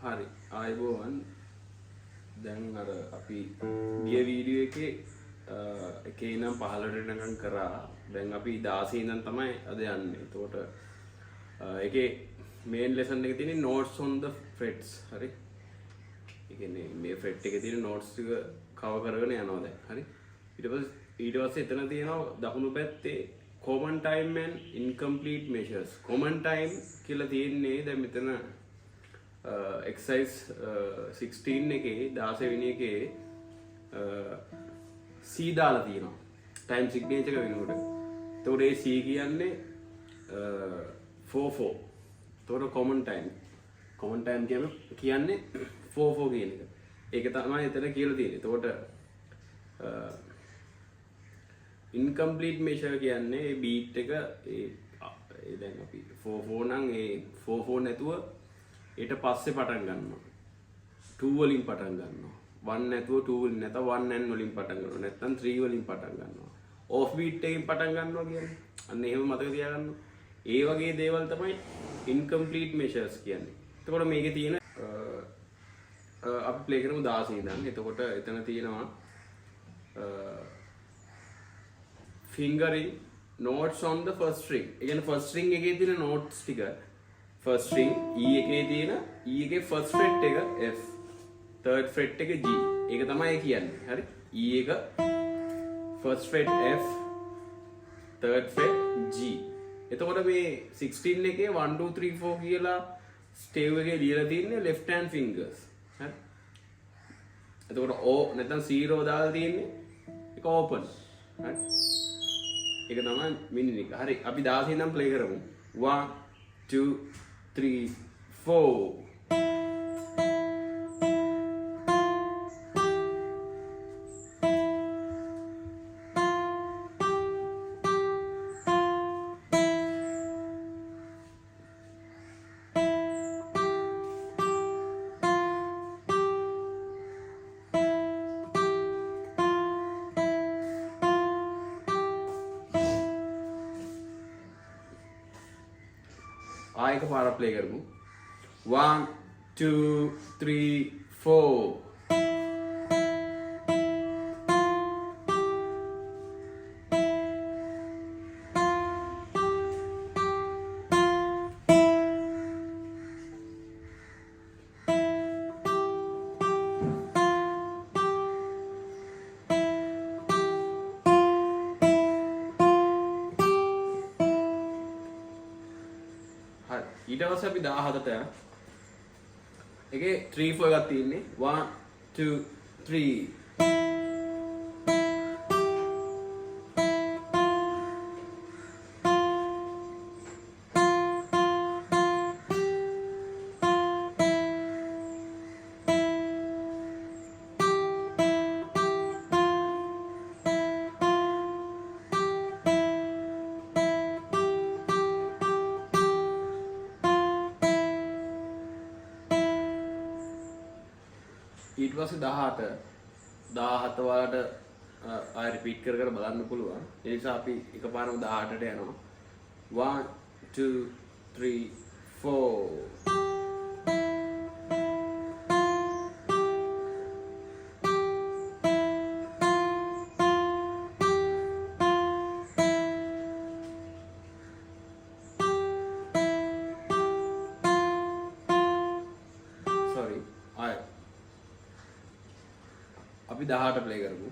හරි ආයුබෝවන් දැන් අර අපි ගිය වීඩියෝ එකේ එකේ ඉඳන් 15ට වෙනකන් කරා දැන් අපි 16 ඉඳන් තමයි අද යන්නේ. එතකොට ඒකේ මේන් ලෙසන් එකේ තියෙන්නේ notes on the frets. හරි. ඒ කියන්නේ මේ fret එකේ තියෙන notes ටික cover කරගෙන යනවා දැන්. හරි. ඊට පස්සේ එතන තියෙනවා දකුණු පැත්තේ common time and incomplete measures. common time කියලා තියෙන්නේ දැන් මෙතන exercise 16 එකේ 16 වෙනි එකේ C දාලා තියෙනවා time signature එක වෙනකොට. එතකොට ඒ C කියන්නේ 44. එතකොට common time කියන්නේ 44 කියන එක. ඒක තමයි එතන කියලා තියෙන්නේ. එතකොට incomplete measure කියන්නේ ඒ beat එක ඒ දැන් අපි 44 නම් ඒ 44 නැතුව ඊට පස්සේ පටන් ගන්නවා 2 වලින් පටන් ගන්නවා 1 නැතුව 2 වලින් නැත්නම් 1 n වලින් පටන් ගන්නවා නැත්නම් 3 වලින් පටන් ගන්නවා off beat එකකින් පටන් ගන්නවා කියන්නේ අන්න එහෙම මතක තියාගන්න. ඒ වගේ දේවල් තමයි incomplete measures කියන්නේ. එතකොට මේකේ තියෙන අපි ප්ලේ කරමු 16 ඉඳන්. එතකොට එතන තියෙනවා fingering notes on the first string. ඒ කියන්නේ first string එකේ තියෙන notes ටික first string E එකේ තියෙන E එකේ first fret එක F, third fret එක G. ඒක තමයි කියන්නේ. හරි? E එක first fret F, third fret G. එතකොට මේ 16 එකේ 1 2 3 4 කියලා stave එකේ ලියලා තියෙන්නේ left hand fingers. හරි? එතකොට O නැත්නම් 0 දාලා තියෙන්නේ ඒක open. හරි? ඒක තමයි මිනින් එක. හරි අපි 16 ඉඳන් ප්ලේ කරමු. 1 2 3 4 ආයක පාර ප්ලේ කරමු. 1 2 3 4 ඊට පස්සේ අපි 17ට එකේ 3 4 එකක් තියෙන්නේ 1 2 3 ඊට පස්සේ 17 වලට ආයෙ රිපීට් කර කර බලන්න පුළුවන්. ඒ නිසා අපි එකපාරම 18ට යනවා. 1 2 3 4 sorry ආයෙ අපි 18 ප්ලේ කරමු.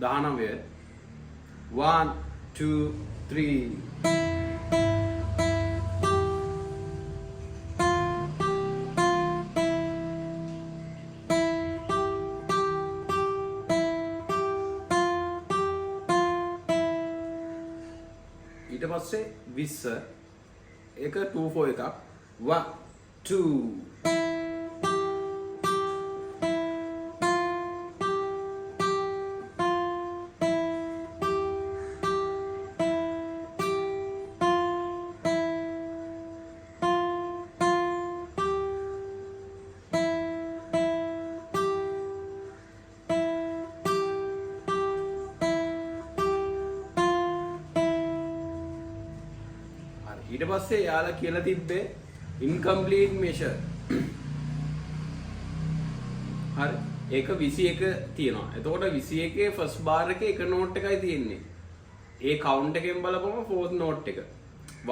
දහනවය 1 2 3 ඊට පස්සේ 20 එක 2 4 එකක් 1 2 3 පස්සේ යාලා කියලා තිබ්බේ incomplete measure. හරි. ඒක 21 තියෙනවා. එතකොට 21 first bar එකේ එක note එකයි තියෙන්නේ. ඒ count එකෙන් බලපුවම fourth note එක.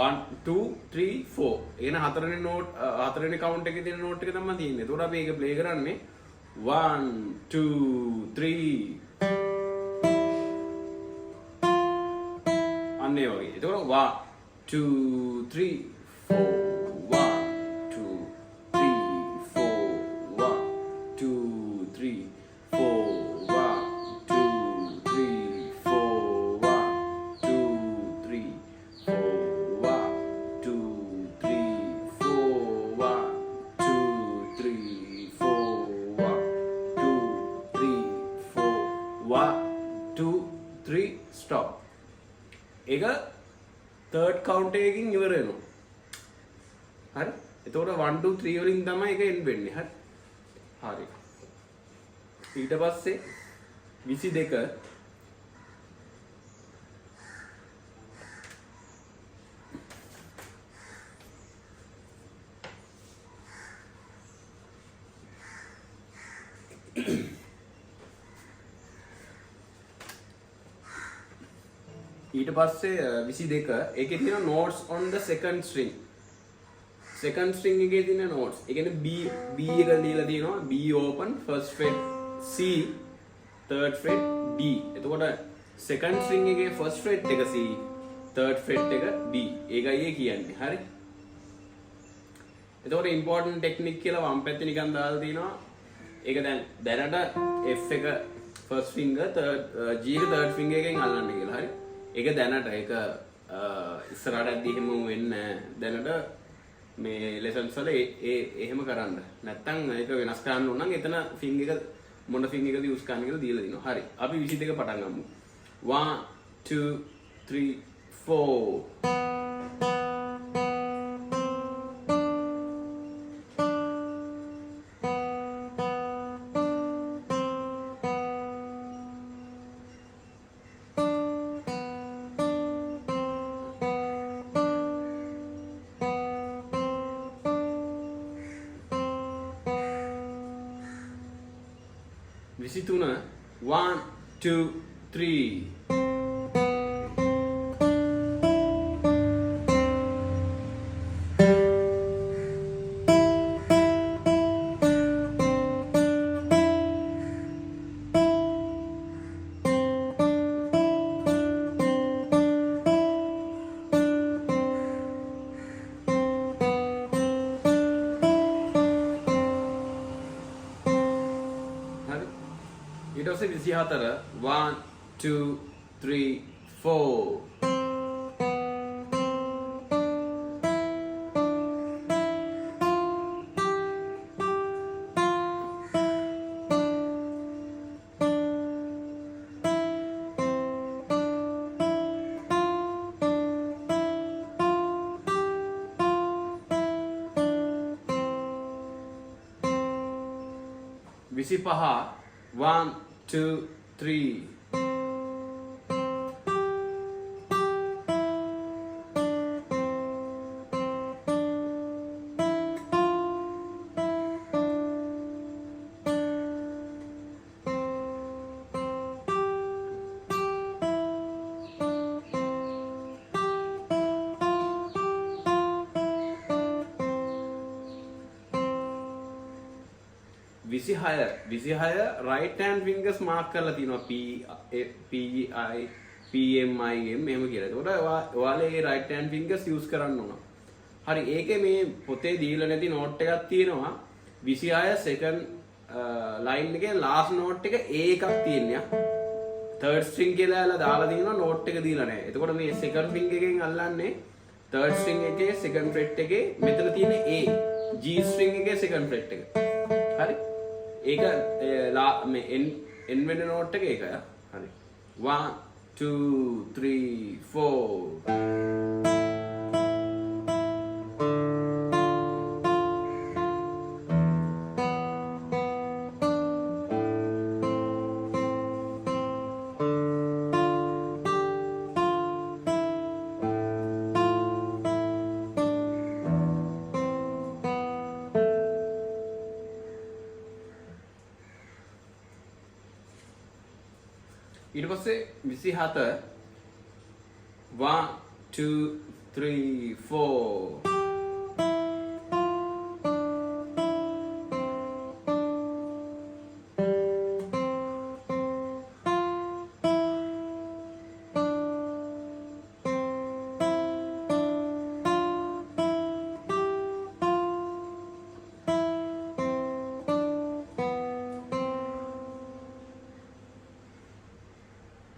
1 2 3 4. එන හතරවෙනි count එකේ තියෙන note එක තමයි තියෙන්නේ. එතකොට අපි ඒක play කරන්නේ 1 2 3 අන්න ඒ වගේ. එතකොට 1 2 3 4 stop. ඒක third count එකකින් ඉවර වෙනවා. හරි? එතකොට 1 2 3 වලින් තමයි ඒක end වෙන්නේ. හරි? හරි. ඊට පස්සේ 22 ඊට පස්සේ 22 ඒකේ තියෙන notes on the second string එකේ තියෙන notes ඒ කියන්නේ B එක දීලා තියෙනවා B open first fret C third fret D එතකොට second string එකේ first fret එක C third fret එක B ඒකයි ඒ කියන්නේ හරි එතකොට important technique කියලා වම් පැත්තේ නිකන් දාලා තිනවා ඒක දැනට F එක first finger G එක third finger එකෙන් අල්ලන්න කියලා හරි ඒක දැනට ඒක ඉස්සරහට ඇද්දි එහෙම වෙන්නේ දැනට මේ lessons වල එහෙම කරන්න. නැත්තම් ඒක වෙනස් කරන්න ඕන නම් එතන finger එක මොන finger එකද use කරන්න කියලා දීලා දිනවා. හරි. අපි 22 පටන් ගමු. 1 2 3 4 23 1 2 3 ඊට පස්සේ 24 1 2 3 4 25 1 2 3 26 right hand fingers mark කරලා තියෙනවා P I P M I M එහෙම කියලා. ඒකට ඔයාලා right hand fingers use කරන්න ඕන. හරි ඒකේ මේ පොතේ දීලා නැති note එකක් තියෙනවා 26 second line එකේ last note එක A එකක් තියෙනවා. third string කියලා යාලා දාලා තියෙනවා note එක දීලා නැහැ. එතකොට මේ second finger එකෙන් අල්ලන්නේ third string එකේ second fret එකේ මෙතන තියෙන A G string එකේ second fret එක. හරි ඒක මේ n වෙන note එක ඒකයි. හරි 1 2 3 4 25 ඊට පස්සේ 27 1 2 3 4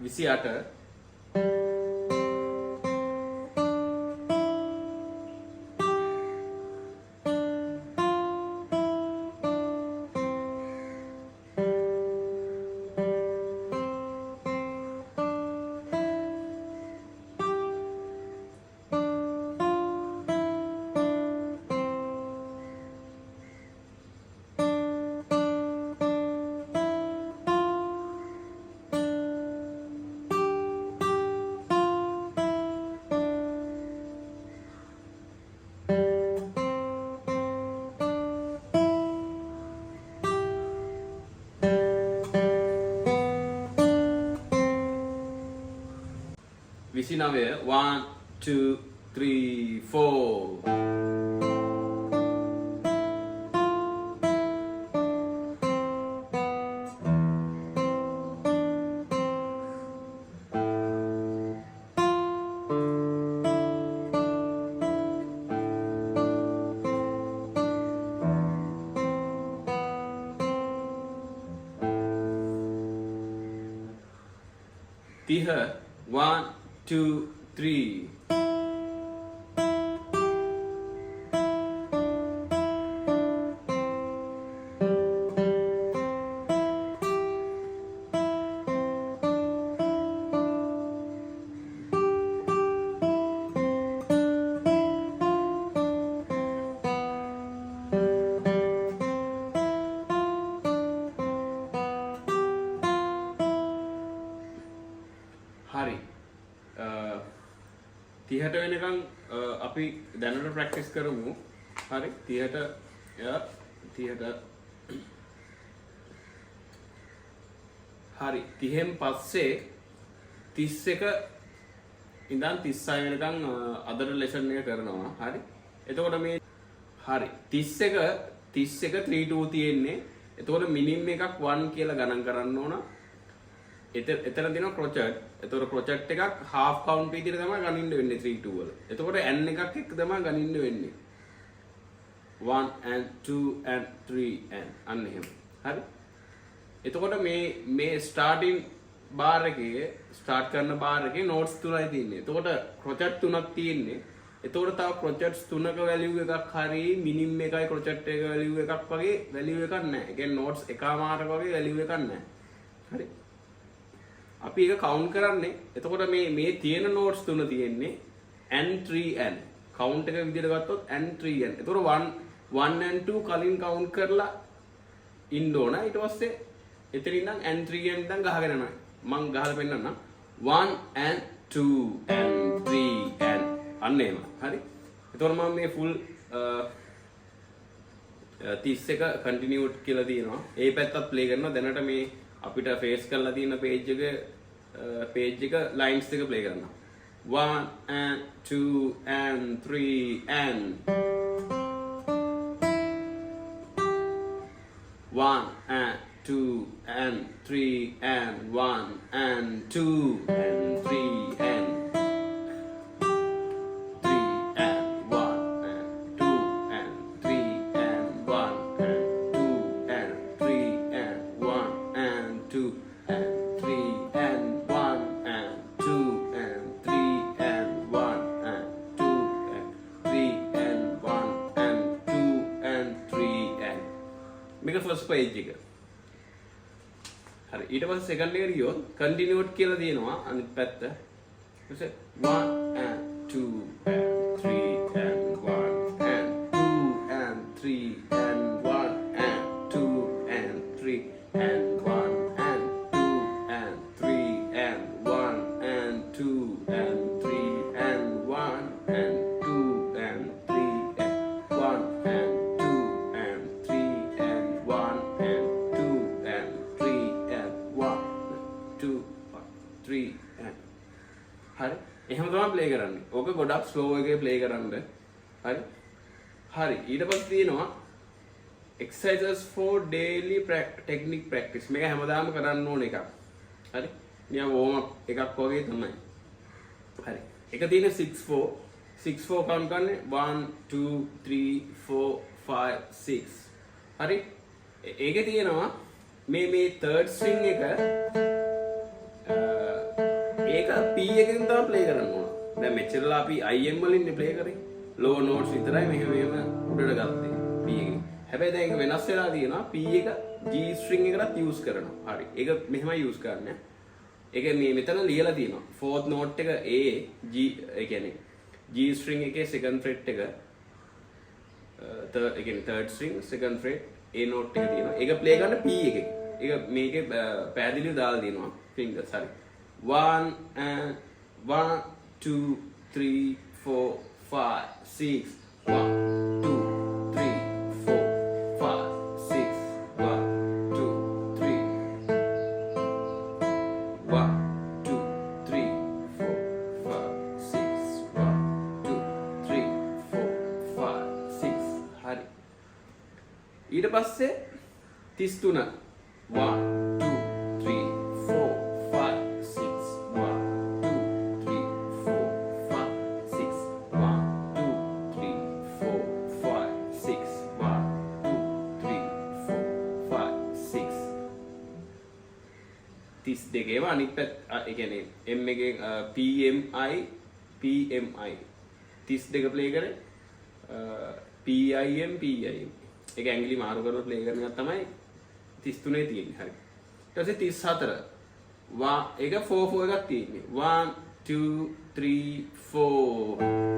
28 29 1 2 3 4 30 1 2 3 හරි 30ට වෙනකන් අපි දැනට ප්‍රැක්ටිස් කරමු. හරි 30ට 30ට හරි 30න් පස්සේ 31 ඉඳන් 36 වෙනකන් අදට ලෙසන් එක කරනවා. හරි එතකොට මේ හරි 31 3 2 තියෙන්නේ. එතකොට මිනිමම් එකක් 1 කියලා ගණන් කරන්න ඕන. එතන දෙනවා ක්‍රොචට්. එතකොට ක්‍රොචට් එකක් half count විදිහට තමයි ගණින්න වෙන්නේ 3 2 වල. එතකොට n එකක් එක්ක තමයි ගණින්න වෙන්නේ. 1 and 2 and 3 and අන්න එහෙම. හරි. එතකොට මේ starting bar එකේ start කරන bar එකේ notes තුනයි තියෙන්නේ. එතකොට ක්‍රොචට් තුනක් තියෙන්නේ. එතකොට තව ක්‍රොචට්ස් තුනක value එකක් හරි minimum එකයි ක්‍රොචට් එක value එකක් වගේ value එකක් නැහැ. ඒ කියන්නේ notes එකමාරක වගේ value එකක් නැහැ. හරි. අපි ඒක කවුන්ට් කරන්නේ. එතකොට මේ තියෙන notes තුන තියෙන්නේ n 3n count එක විදිහට ගත්තොත් n 3n. එතකොට 1 and 2 කලින් count කරලා ඉන්න ඕන. ඊට පස්සේ එතනින් ඉඳන් n 3n ඉඳන් ගහගෙන යනවා. මම ගහලා පෙන්නන්නම්. 1 and 2 and 3 and අන්න එහෙම. හරි. එතකොට මම මේ full 31 continued කියලා තියෙනවා. ඒ පැත්තත් play කරනවා. දැනට මේ අපිට ෆේස් කරලා තියෙන page එක lines එක play කරනවා. 1 and 2 and 3 and 1 and 2 and 3 and 1 and 2 and 3 and 3 and 1 and 2 and 3 and 1 and 2 and 3 and 1 and 2 and 3 and 1 and 2 and 3 and 1 and 2 and 3 and 1 and 2 and 3 and මේක first page එක. හරි ඊට පස්සේ second එක ගියොත් continued කියලා තියෙනවා අනිත් පැත්ත. ඊට 1 and 2 and 3 and 1 and 2 and 3 and 1 and 2 and 3 and 1 and 2 and 3 and 1 and 2 and 3 and 1 and 2 and 3 and 1 and 2 and 3 and 1 and 2 and 3 and 1 2 1 එහෙම තමයි ප්ලේ කරන්නේ. ඕක ගොඩක් ස්ලෝ එකේ ප්ලේ කරන්න. හරි. ඊට පස්සේ තියෙනවා exercises for daily technique practice. මේක හැමදාම කරන්න ඕන එකක්. හරි. නිකන් warm up එකක් වගේ තමයි. හරි. එක තියෙන 6-4. 6-4 කවුන්ට් කරන්නේ 1 2 3 4 5 6. හරි. ඒකේ තියෙනවා මේ third string එක ඒක P එකෙන් තමයි ප්ලේ කරන්න ඕන. දැන් මෙච්චරලා අපි IM වලින් ප්ලේ කරේ. low notes විතරයි මෙහෙම උඩට ගත්තේ P එකෙන්. හැබැයි දැන් ඒක වෙනස් වෙලා තියෙනවා. P එක G string එකකට use කරනවා. හරි. ඒක මෙහෙමයි use කරන්නේ. ඒක මේ මෙතන ලියලා තියෙනවා. fourth note එක A G ඒ කියන්නේ G string එකේ second fret එක third ඒ කියන්නේ third string second fret A note එක තියෙනවා. ඒක play කරන්න P එකේ. ඒක මේකේ පැහැදිලිව දාලා තියෙනවා fingers. හරි. 1 and 1 2 3 4 5 6 1 2 3 4 5 6 1 2 3 1 2 3 4 5 6 1 2 3 4 5 6 හරි. ඊට පස්සේ 33 1 2 3 4 5 6 1 2 3 4 5 6 1 2 3 4 5 6 1 2 3 4 5 6 32 අනිත් පැත්ත ඒ කියන්නේ M එකේ PMI 32 ප්ලේ කරේ PIM ඒක ඇඟිලි මාරු කරලා ප්ලේ කරන එක තමයි 33 තියෙන්නේ. හරි. ඊට පස්සේ 34 ඒක 4 එකක් තියෙන්නේ 1 2 3 4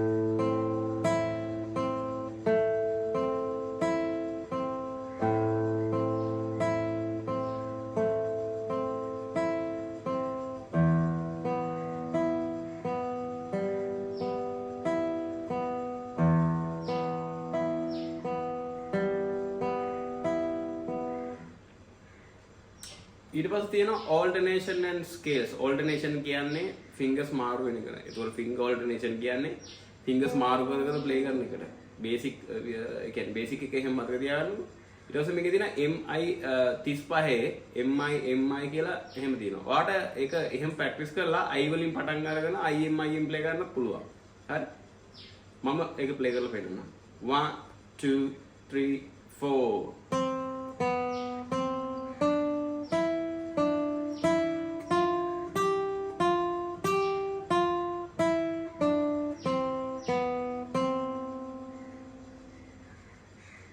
ඊට පස්සේ තියෙනවා alternation and scales. alternation කියන්නේ fingers මාරු වෙන එක. ඒතකොට finger alternation කියන්නේ fingers මාරු කර කර play කරන එකට. basic ඒ කියන්නේ basic එක එහෙම මතක තියාගන්න. ඊට පස්සේ මේකේ තියෙනවා MI 35 MI කියලා එහෙම තියෙනවා. ඔයාලට ඒක එහෙම practice කරලා I වලින් පටන් අරගෙන IM play කරන්න පුළුවන්. හරි. මම ඒක play කරලා පෙන්නන්නම්. 1 2 3 4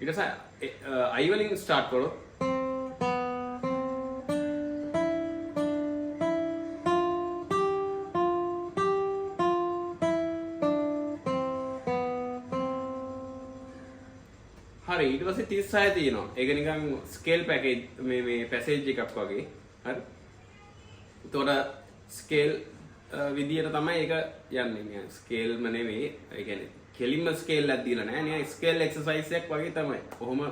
ඊට පස්සේ I වලින් ස්ටාර්ට් කරොත් හරි. ඊට පස්සේ 36 තියෙනවා. ඒක නිකන් ස්කේල් පැකේජ් මේ පැසේජ් එකක් වගේ. හරි. ඒතකොට ස්කේල් විදියට තමයි ඒක යන්නේ. නිකන් ස්කේල්ම නෙමෙයි. ඒ කියන්නේ කෙලින්ම ස්කේල් එකක් දීලා නැහැ. නිකන් ස්කේල් එක්සර්සයිස් එකක් වගේ තමයි.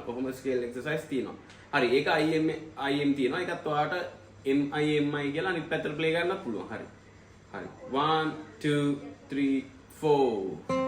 කොහොම ස්කේල් එක්සර්සයිස් තියෙනවා. හරි. ඒක IM තියෙනවා. ඒකත් ඔයාලට MI කියලා අනිත් පැත්තට ප්ලේ කරන්නත් පුළුවන්. හරි. 1 2 3 4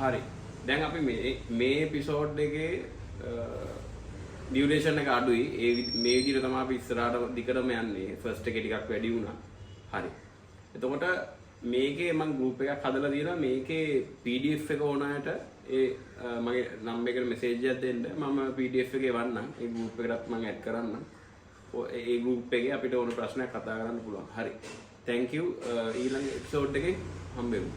හරි. දැන් අපි මේ එපිසෝඩ් එකේ ඩියුරේෂන් එක අඩුයි. මේ විදිහට තමයි අපි ඉස්සරහට දිගටම යන්නේ. ෆස්ට් එකේ ටිකක් වැඩි වුණා. හරි. එතකොට මේකේ මම ගෲප් එකක් හදලා තියෙනවා. මේකේ PDF එක ඕන අයට මගේ නම්බර් එකට මෙසේජ් එකක් දෙන්න. මම PDF එකේ වන්නම්. ඒ ගෲප් එකටත් මම ඇඩ් කරන්නම්. ඒ ගෲප් එකේ අපිට ඕන ප්‍රශ්නයක් කතා කරන්න පුළුවන්. හරි. thank you. ඊළඟ එපිසෝඩ් එකේ හම්බෙමු.